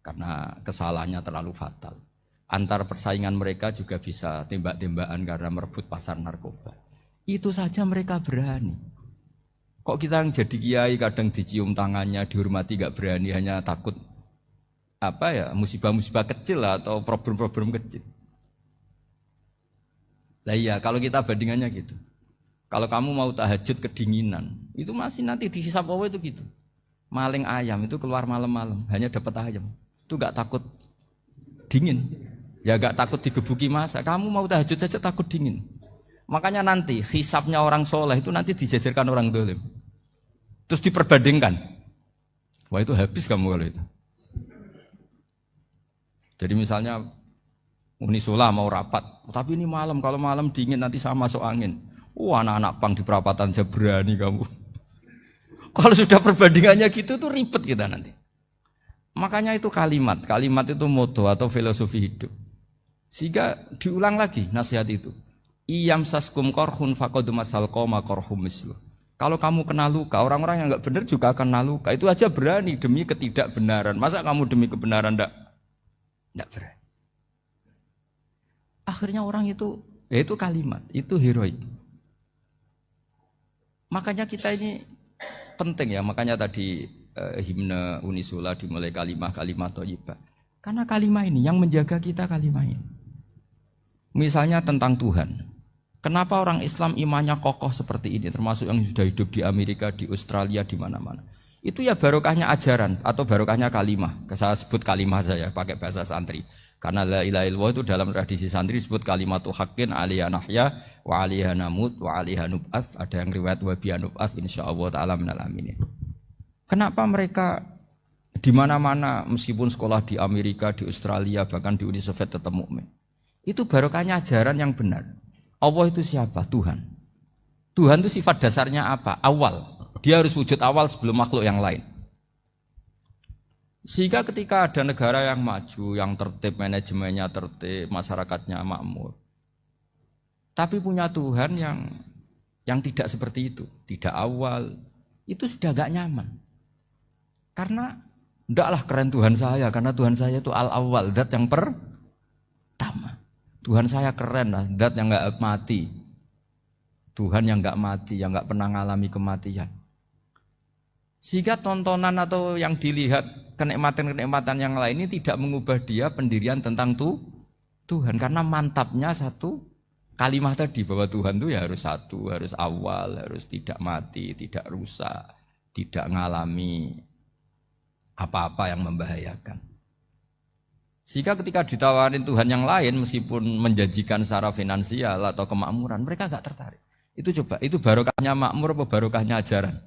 Speaker 1: karena kesalahannya terlalu fatal. Antar persaingan mereka juga bisa tembak-tembakan karena merebut pasar narkoba. Itu saja mereka berani. Kok kita yang jadi kiai kadang dicium tangannya, dihormati gak berani, hanya takut musibah-musibah kecil lah, atau problem-problem kecil. Lah iya, kalau kita bandingannya gitu. Kalau kamu mau tahajud kedinginan, itu masih nanti dihisab Allah itu gitu. Maling ayam itu keluar malam-malam, hanya dapat ayam. Itu gak takut dingin. Ya gak takut digebuki masa. Kamu mau tahajud saja takut dingin. Makanya nanti hisabnya orang soleh itu nanti dijajarkan orang dolim. Terus diperbandingkan. Wah itu habis kamu kalau itu. Jadi misalnya Unisula mau rapat, tapi ini malam, kalau malam dingin nanti sama masuk angin. Anak-anak pang di perapatan aja berani kamu. Kalau sudah perbandingannya gitu tuh ribet kita nanti. Makanya itu kalimat itu moto atau filosofi hidup. Sehingga diulang lagi nasihat itu. Iyam saskum korhun faqad masal qoma korhum mislu. Kalau kamu kena luka, orang-orang yang enggak benar juga akan kena luka. Itu aja berani demi ketidakbenaran. Masa kamu demi kebenaran enggak berani? Akhirnya orang itu, ya itu kalimat, itu heroik. Makanya kita ini penting ya, makanya tadi himne Unisula dimulai kalimat thayyibah. Karena kalimat ini yang menjaga kita, kalimat ini. Misalnya tentang Tuhan. Kenapa orang Islam imannya kokoh seperti ini, termasuk yang sudah hidup di Amerika, di Australia, di mana-mana. Itu ya barokahnya ajaran atau barokahnya kalimah. Saya sebut kalimah saya pakai bahasa santri. Karena la ilaha illallah itu dalam tradisi santri disebut kalimatu haqqin alaiha nahya wa alaiha namut wa alaiha nub'ats. Ada yang riwayat wa biha nub'ats insyaallah taala minal aminin. Kenapa mereka di mana-mana meskipun sekolah di Amerika, di Australia, bahkan di Uni Soviet tetap mukmin? Itu barokahnya ajaran yang benar. Allah itu siapa? Tuhan. Tuhan itu sifat dasarnya apa? Awal. Dia harus wujud awal sebelum makhluk yang lain. Sehingga ketika ada negara yang maju, yang tertib, manajemennya tertib, masyarakatnya makmur, tapi punya Tuhan yang tidak seperti itu, tidak awal, itu sudah gak nyaman. Karena ndaklah keren Tuhan saya, karena Tuhan saya itu al-awwal, zat yang pertama. Tuhan saya keren lah, zat yang gak mati. Tuhan yang gak mati, yang gak pernah mengalami kematian. Sehingga tontonan atau yang dilihat kenikmatan-kenikmatan yang lain ini tidak mengubah dia pendirian tentang Tuhan. Karena mantapnya satu kalimat tadi bahwa Tuhan itu ya harus satu, harus awal, harus tidak mati, tidak rusak, tidak mengalami apa-apa yang membahayakan. Sehingga ketika ditawarin Tuhan yang lain meskipun menjanjikan secara finansial atau kemakmuran, mereka gak tertarik. Itu coba, itu barokahnya makmur apa barokahnya ajaran?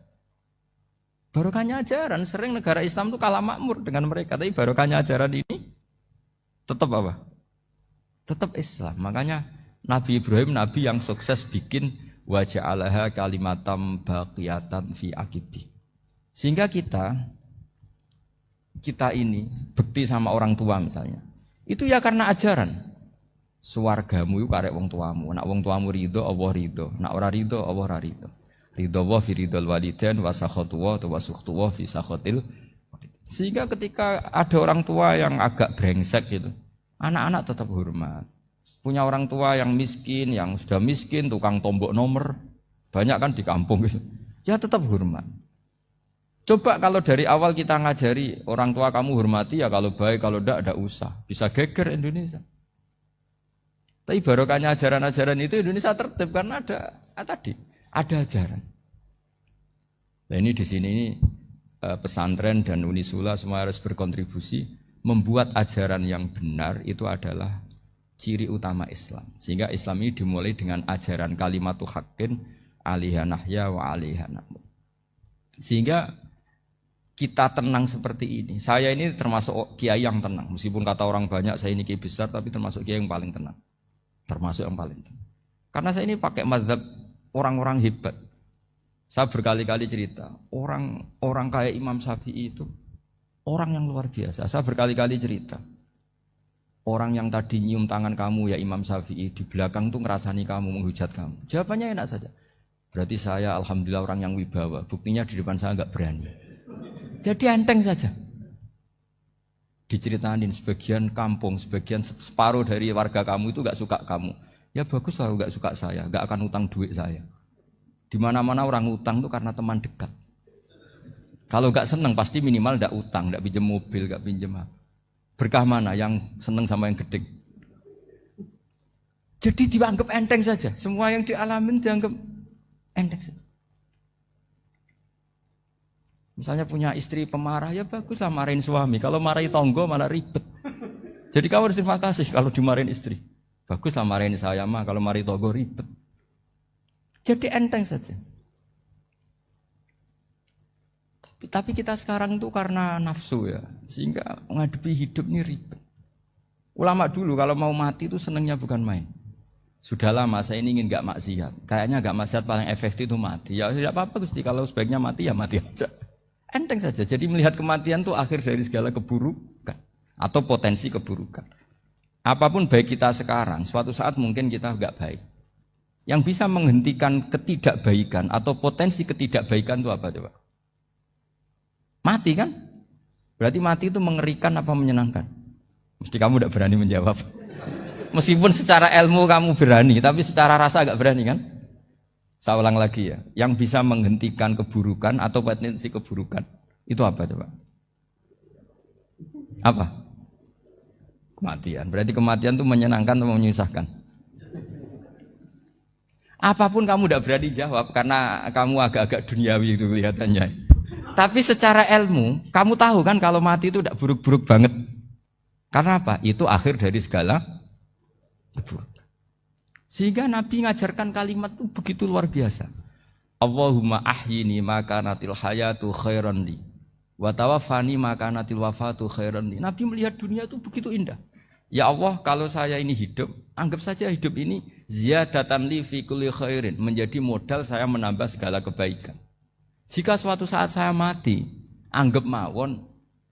Speaker 1: Barokahnya ajaran, sering negara Islam itu kalah makmur dengan mereka, tapi barokahnya ajaran ini tetap apa? Tetap Islam. Makanya Nabi Ibrahim, Nabi yang sukses bikin waja'alaha kalimatam baqiyatan fi aqibi. Sehingga kita ini bekti sama orang tua misalnya, itu ya karena ajaran. Suwargamu itu karek wong tuamu, nak wong tuamu ridho, Allah ridho, nak ora ridho, Allah ora ridho. Ridho wa fi ridhol walidain wa sakhatu wa sukhtu wa fi sakhatil. Sehingga ketika ada orang tua yang agak brengsek gitu, anak-anak tetap hormat. Punya orang tua yang miskin, yang sudah miskin, tukang tombok nomor, banyak kan di kampung gitu. Ya tetap hormat. Coba kalau dari awal kita ngajari orang tua kamu hormati ya, kalau baik, kalau enggak usah. Bisa geger Indonesia. Tapi barokahnya ajaran-ajaran itu Indonesia tertib karena ada ajaran. Nah ini di sini pesantren dan Unisula semua harus berkontribusi membuat ajaran yang benar itu adalah ciri utama Islam. Sehingga Islam ini dimulai dengan ajaran kalimatu haqqin alaiha nahya wa alaiha namut. Sehingga kita tenang seperti ini. Saya ini termasuk kiai yang tenang. Meskipun kata orang banyak saya ini kiai besar, tapi termasuk kiai yang paling tenang. Termasuk yang paling tenang. Karena saya ini pakai mazhab orang-orang hebat. Saya berkali-kali cerita, orang kayak Imam Syafi'i itu orang yang luar biasa. Saya berkali-kali cerita, orang yang tadi nyium tangan kamu ya Imam Syafi'i, di belakang tuh ngerasani kamu, menghujat kamu. Jawabannya enak saja. Berarti saya alhamdulillah orang yang wibawa. Buktinya di depan saya enggak berani. Jadi enteng saja. Diceritain sebagian kampung, sebagian separuh dari warga kamu itu enggak suka kamu. Ya bagus lah enggak suka saya, enggak akan utang duit saya. Di mana-mana orang utang itu karena teman dekat. Kalau enggak senang pasti minimal enggak utang, enggak pinjam mobil, enggak pinjam apa. Berkah mana yang senang sama yang gede? Jadi dianggap enteng saja. Semua yang dialamin dianggap enteng saja. Misalnya punya istri pemarah, ya baguslah marahin suami. Kalau marahin tonggo malah ribet. Jadi kamu harus terima kasih kalau dimarahin istri. Baguslah marahin saya mah, kalau marahin tonggo ribet. Jadi enteng saja. Tapi kita sekarang itu karena nafsu ya, sehingga menghadapi hidup ini ribet. Ulama dulu kalau mau mati itu senangnya bukan main. Sudah lama saya ini ingin gak maksiat. Kayaknya gak maksiat paling efektif itu mati. Ya tidak apa-apa Gusti, kalau sebaiknya mati ya mati aja. Enteng saja. Jadi melihat kematian itu akhir dari segala keburukan atau potensi keburukan. Apapun baik kita sekarang, suatu saat mungkin kita gak baik. Yang bisa menghentikan ketidakbaikan atau potensi ketidakbaikan itu apa coba? Mati kan? Berarti mati itu mengerikan apa menyenangkan? Mesti kamu tidak berani menjawab. Meskipun secara ilmu kamu berani, tapi secara rasa agak berani kan? Saya ulang lagi ya, yang bisa menghentikan keburukan atau potensi keburukan itu apa coba? Apa? Kematian. Berarti kematian itu menyenangkan atau menyusahkan? Apapun kamu tidak berani jawab karena kamu agak-agak duniawi itu kelihatannya. Tapi secara ilmu, kamu tahu kan kalau mati itu tidak buruk-buruk banget. Karena apa? Itu akhir dari segala keburukan. Sehingga Nabi ngajarkan kalimat itu begitu luar biasa. Allahumma ahyini maka natil hayatu khairan li wa tawaffani maka natil wafatu khairan li. Nabi melihat dunia itu begitu indah. Ya Allah, kalau saya ini hidup, anggap saja hidup ini ziyadatan li fi kulli khairin, menjadi modal saya menambah segala kebaikan. Jika suatu saat saya mati, anggap mawon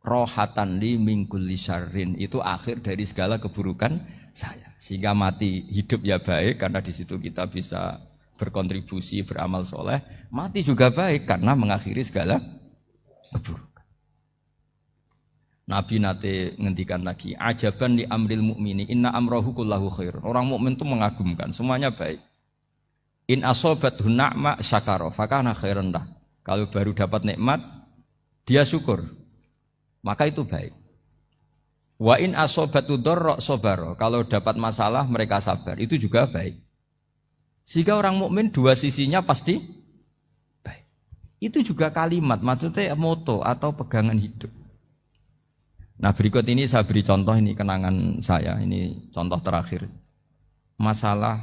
Speaker 1: rohatan li min kulli syarrin, itu akhir dari segala keburukan saya. Sehingga mati hidup ya baik karena di situ kita bisa berkontribusi beramal soleh. Mati juga baik karena mengakhiri segala keburukan. Nabi nate ngendikan lagi, ajaban li amril mu'mini inna amrahu kullahu khair. Orang mukmin itu mengagumkan, semuanya baik. In asobathu na'ma syakara fakana khairan lah. Kalau baru dapat nikmat dia syukur, maka itu baik. Wa in asobatu dorro sobaro, kalau dapat masalah mereka sabar, itu juga baik. Sehingga orang mukmin dua sisinya pasti baik. Itu juga kalimat, maksudnya moto atau pegangan hidup. Nah berikut ini saya beri contoh, ini kenangan saya, ini contoh terakhir. Masalah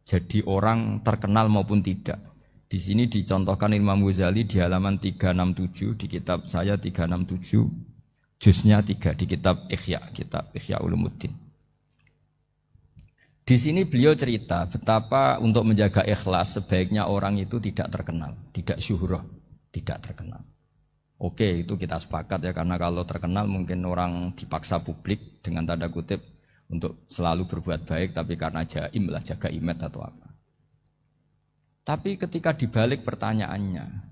Speaker 1: jadi orang terkenal maupun tidak. Di sini dicontohkan Imam Ghazali di halaman 367 di kitab saya 367. Juznya 3 di kitab Ihya Ulumuddin. Di sini beliau cerita betapa untuk menjaga ikhlas sebaiknya orang itu tidak terkenal, tidak syuhrah, tidak terkenal. Oke, itu kita sepakat ya, karena kalau terkenal mungkin orang dipaksa publik dengan tanda kutip untuk selalu berbuat baik, tapi karena jaim lah, jaga image atau apa. Tapi ketika dibalik pertanyaannya,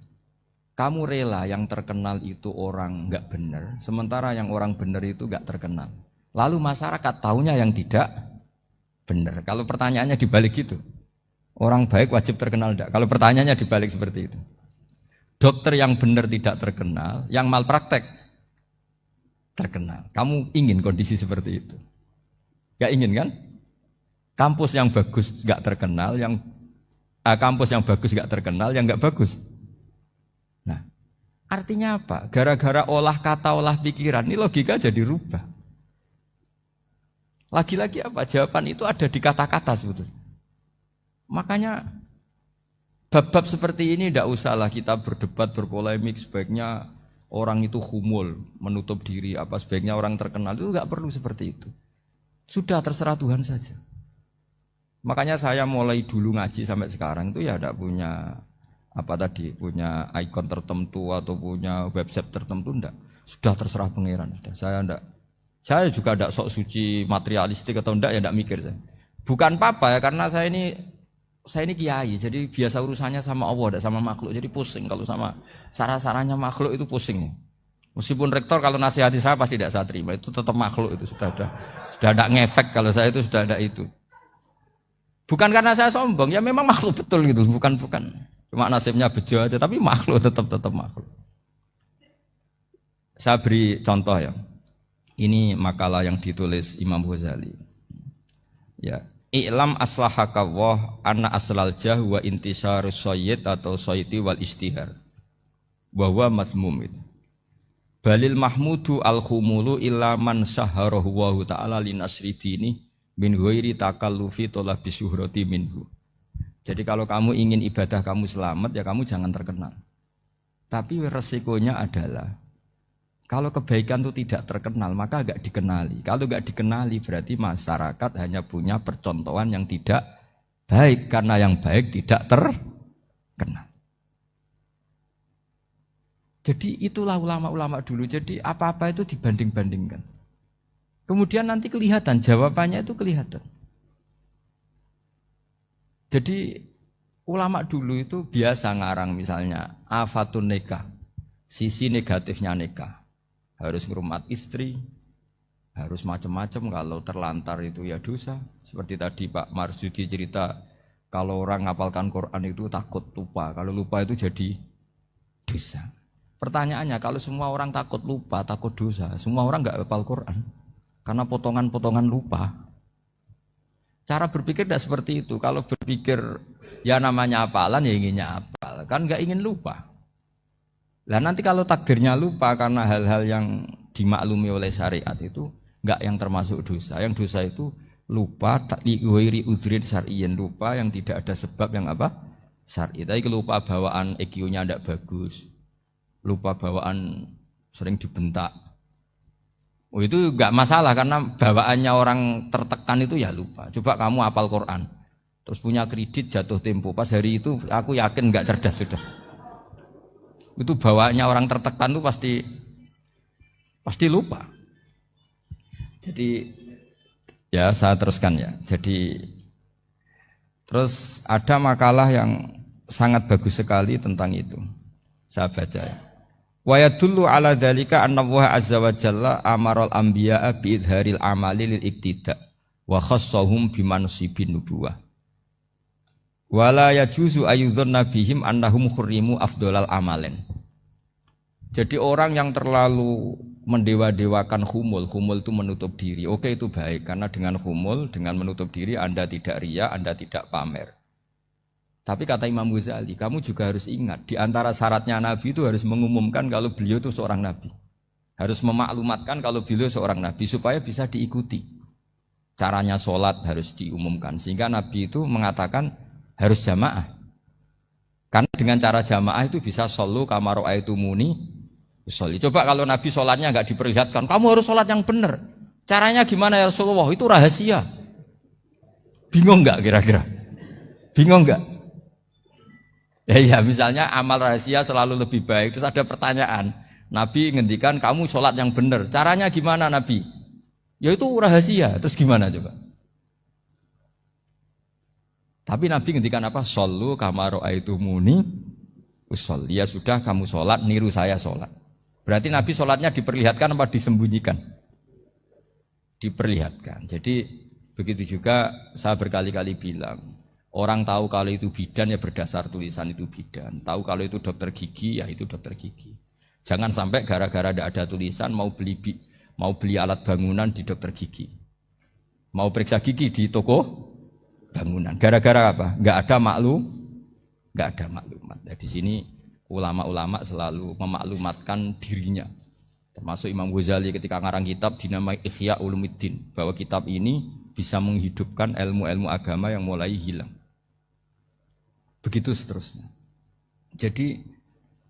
Speaker 1: kamu rela yang terkenal itu orang enggak benar, sementara yang orang benar itu enggak terkenal. Lalu masyarakat taunya yang tidak benar. Kalau pertanyaannya dibalik gitu, orang baik wajib terkenal enggak? Kalau pertanyaannya dibalik seperti itu. Dokter yang benar tidak terkenal, yang malpraktek terkenal. Kamu ingin kondisi seperti itu? Enggak ingin kan? Kampus yang bagus enggak terkenal, kampus yang bagus enggak terkenal, yang enggak bagus. Nah, Artinya apa? Gara-gara olah kata, olah pikiran, ini logika jadi rubah. Lagi-lagi apa? Jawaban itu ada di kata-kata sebetulnya. Makanya bab-bab seperti ini tidak usahlah kita berdebat, berpolemik. Sebaiknya orang itu humul, menutup diri. Apa sebaiknya orang terkenal, itu nggak perlu seperti itu. Sudah terserah Tuhan saja. Makanya saya mulai dulu ngaji sampai sekarang itu ya tidak punya punya ikon tertentu atau punya website tertentu, enggak. Sudah terserah pangeran. Sudah. Saya juga tidak sok suci materialistik atau enggak, ya enggak mikir saya. Bukan apa-apa ya, karena saya ini kiai, jadi biasa urusannya sama Allah, tidak sama makhluk. Jadi pusing kalau sama sarah-sarahnya makhluk itu pusing. Meskipun rektor kalau nasihati saya pasti tidak saya terima, itu tetap makhluk, itu sudah ada ngefek kalau saya itu sudah ada itu. Bukan karena saya sombong, ya memang makhluk betul gitu, bukan. Cuma nasibnya bejo aja, tapi makhluk tetap makhluk. Saya beri contoh ya. Ini makalah yang ditulis Imam Ghazali. Ya, i'lam aslahaka Allah anna aslal jah wa intisarus sayyid atau sayyidi wal istihar. Wa huwa mazmum itu. Balil mahmudu al khumulu illa man syaharahu wa ta'ala linasri dini min ghairi takallufi talabi syuhrati minhu. Jadi kalau kamu ingin ibadah kamu selamat, ya kamu jangan terkenal. Tapi resikonya adalah kalau kebaikan itu tidak terkenal, maka agak dikenali. Kalau agak dikenali berarti masyarakat hanya punya percontohan yang tidak baik, karena yang baik tidak terkenal. Jadi itulah ulama-ulama dulu. Jadi apa-apa itu dibanding-bandingkan. Kemudian nanti kelihatan, jawabannya itu kelihatan. Jadi ulama dulu itu biasa ngarang misalnya afatun nikah, sisi negatifnya nikah, harus ngurmat istri, harus macam-macam, kalau terlantar itu ya dosa. Seperti tadi Pak Marsudi cerita, kalau orang ngapalkan Quran itu takut lupa, kalau lupa itu jadi dosa. Pertanyaannya, kalau semua orang takut lupa, takut dosa, semua orang nggak hafal Quran karena potongan-potongan lupa. Cara berpikir tidak seperti itu. Kalau berpikir ya namanya hafalan, ya inginnya hafal, kan nggak ingin lupa. Lah nanti kalau takdirnya lupa karena hal-hal yang dimaklumi oleh syariat itu nggak yang termasuk dosa. Yang dosa itu lupa takliwiri udrin syar'iyin, lupa yang tidak ada sebab yang apa? Syar'i. Tapi lupa bawaan EQ-nya tidak bagus, lupa bawaan sering dibentak. Oh, itu enggak masalah karena bawaannya orang tertekan itu ya lupa. Coba kamu hafal Quran, terus punya kredit jatuh tempo, pas hari itu aku yakin enggak cerdas sudah. Itu bawaannya orang tertekan itu pasti lupa. Jadi ya saya teruskan ya. Jadi terus ada makalah yang sangat bagus sekali tentang itu. Saya baca ya. Wa yadullu ala dzalika anna Allah azza wa jalla amaral anbiya'a bi idharil amali lil iktida wa khassahum bi mansibin nubuwah. Wala yajuzu ayyudhanna bihim annahum khurrimu afdhalal amalen. Jadi orang yang terlalu mendewa-dewakan khumul itu menutup diri. Oke, itu baik karena dengan khumul, dengan menutup diri Anda tidak riya, Anda tidak pamer. Tapi kata Imam Ghazali, kamu juga harus ingat, di antara syaratnya Nabi itu harus mengumumkan kalau beliau itu seorang Nabi. Harus memaklumatkan kalau beliau seorang Nabi supaya bisa diikuti. Caranya sholat harus diumumkan. Sehingga Nabi itu mengatakan harus jamaah. Karena dengan cara jamaah itu bisa shollu kama ra'aitumuni usolli. Coba kalau Nabi sholatnya enggak diperlihatkan, kamu harus sholat yang benar. Caranya gimana ya Rasulullah? Itu rahasia. Bingung enggak kira-kira? Bingung enggak? Ya misalnya amal rahasia selalu lebih baik. Terus ada pertanyaan, Nabi ngendikan kamu sholat yang benar, caranya gimana Nabi? Ya itu rahasia. Terus gimana coba? Tapi Nabi ngendikan apa? Shollu kama ra'aitumuni usolli. Ya sudah, kamu sholat, niru saya sholat. Berarti Nabi sholatnya diperlihatkan apa disembunyikan? Diperlihatkan. Jadi begitu juga saya berkali-kali bilang, orang tahu kalau itu bidan ya berdasar tulisan itu bidan. Tahu kalau itu dokter gigi ya itu dokter gigi. Jangan sampai gara-gara tidak ada tulisan mau beli alat bangunan di dokter gigi, mau periksa gigi di toko bangunan. Gara-gara apa? Nggak ada maklumat. Nah, di sini ulama-ulama selalu memaklumatkan dirinya. Termasuk Imam Ghazali ketika ngarang kitab dinamai Ihya Ulumuddin, bahwa kitab ini bisa menghidupkan ilmu-ilmu agama yang mulai hilang. Begitu seterusnya. Jadi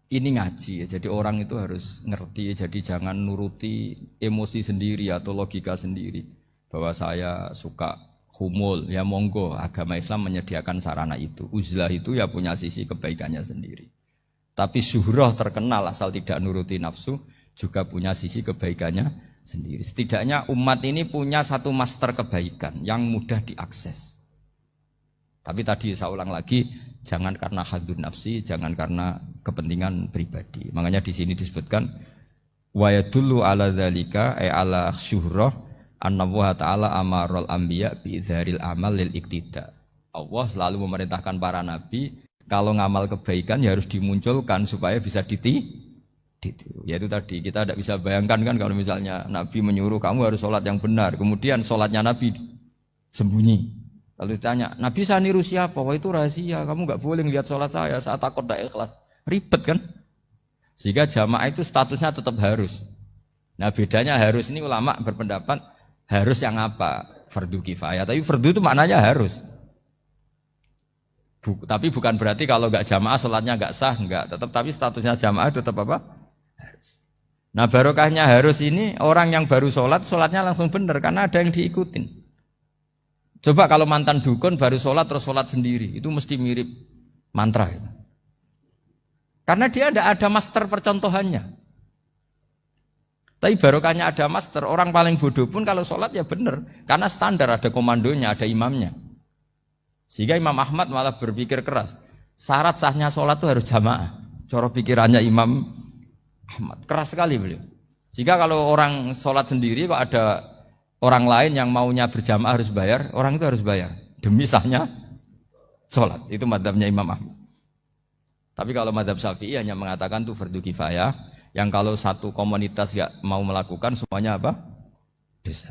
Speaker 1: ini ngaji ya, jadi orang itu harus ngerti ya, jadi jangan nuruti emosi sendiri atau logika sendiri. Bahwa saya suka humul, ya monggo, agama Islam menyediakan sarana itu. Uzlah itu ya punya sisi kebaikannya sendiri. Tapi syuhrah terkenal asal tidak nuruti nafsu juga punya sisi kebaikannya sendiri. Setidaknya umat ini punya satu master kebaikan yang mudah diakses. Tapi tadi saya ulang lagi, jangan karena hadun nafsi, jangan karena kepentingan pribadi. Makanya di sini disebutkan wa yadullu ala dzalika ay ala syuhrah anna wa ta'ala amarul anbiya bi dzaril amal lil iktida. Allah selalu memerintahkan para nabi kalau ngamal kebaikan ya harus dimunculkan supaya bisa ditiru. Yaitu tadi kita tidak bisa bayangkan kan kalau misalnya Nabi menyuruh kamu harus sholat yang benar, kemudian sholatnya Nabi sembunyi. Lalu ditanya, Nabi saya niru siapa? Wah itu rahasia, kamu nggak boleh lihat sholat saya, saat takut tidak ikhlas. Ribet kan? Sehingga jamaah itu statusnya tetap harus. Nah bedanya harus ini ulama berpendapat harus yang apa? Fardu kifayah. Tapi fardu itu maknanya harus. Tapi bukan berarti kalau nggak jamaah sholatnya nggak sah, nggak. Tapi statusnya jamaah itu tetap apa? Harus. Nah barokahnya harus ini orang yang baru sholat, sholatnya langsung benar karena ada yang diikutin. Coba kalau mantan dukun baru sholat terus sholat sendiri, itu mesti mirip mantra. Karena dia tidak ada master percontohannya. Tapi barokahnya ada master, orang paling bodoh pun kalau sholat ya benar. Karena standar ada komandonya, ada imamnya. Sehingga Imam Ahmad malah berpikir keras. Syarat sahnya sholat itu harus jamaah. Cara pikirannya Imam Ahmad. Keras sekali beliau. Sehingga kalau orang sholat sendiri kok ada orang lain yang maunya berjamaah harus bayar, orang itu harus bayar. Demi sahnya sholat. Itu madzhabnya Imam Ahmad. Tapi kalau madzhab Syafi'i hanya mengatakan itu fardu kifayah. Yang kalau satu komunitas gak mau melakukan semuanya apa? Dosa.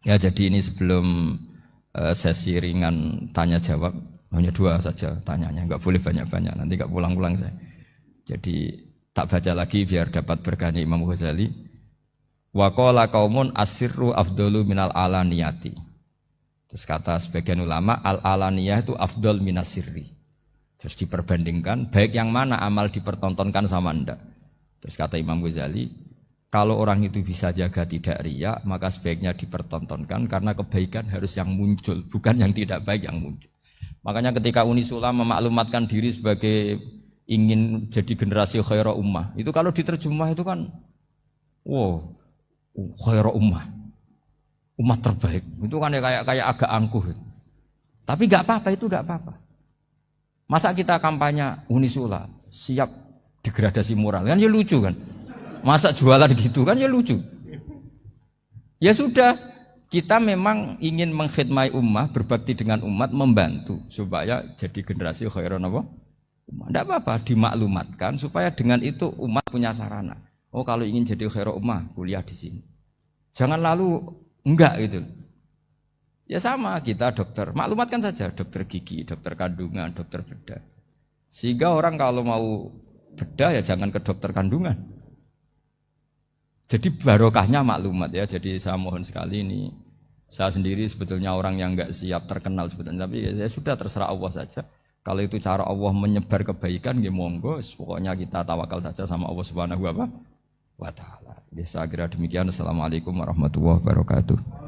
Speaker 1: Ya jadi ini sebelum sesi ringan tanya jawab, hanya 2 saja tanyanya, nggak boleh banyak-banyak, nanti nggak pulang-pulang saya. Jadi tak baca lagi biar dapat berkahnya Imam Ghazali. Wa qala qaumun asirru afdalu minal alaniyati. Terus kata sebagian ulama al alaniyah itu afdal minas sirri. Terus diperbandingkan baik yang mana amal dipertontonkan sama ndak. Terus kata Imam Ghazali, kalau orang itu bisa jaga tidak riya, maka sebaiknya dipertontonkan karena kebaikan harus yang muncul, bukan yang tidak baik yang muncul. Makanya ketika Unisula memaklumatkan diri sebagai ingin jadi generasi khaira ummah, itu kalau diterjemah itu kan, wow, khaira ummah, umat terbaik. Itu kan kayak agak angkuh. Tapi nggak apa-apa, itu nggak apa-apa. Masa kita kampanye Unisula siap degradasi moral, kan ya lucu kan? Masa jualan gitu kan ya lucu. Ya sudah, kita memang ingin mengkhidmati ummah, berbakti dengan umat, membantu supaya jadi generasi khairon apa? Ummah. Tidak apa-apa, dimaklumatkan supaya dengan itu umat punya sarana. Oh kalau ingin jadi khairon ummah, kuliah di sini. Jangan lalu enggak gitu. Ya sama, kita dokter, maklumatkan saja, dokter gigi, dokter kandungan, dokter bedah. Sehingga orang kalau mau bedah ya jangan ke dokter kandungan. Jadi barokahnya maklumat ya. Jadi saya mohon sekali ini, saya sendiri sebetulnya orang yang enggak siap terkenal sebetulnya, tapi ya sudah terserah Allah saja. Kalau itu cara Allah menyebar kebaikan, ya monggo. Pokoknya kita tawakal saja sama Allah Subhanahu wa Ta'ala. Ya, saya kira demikian. Assalamualaikum warahmatullahi wabarakatuh.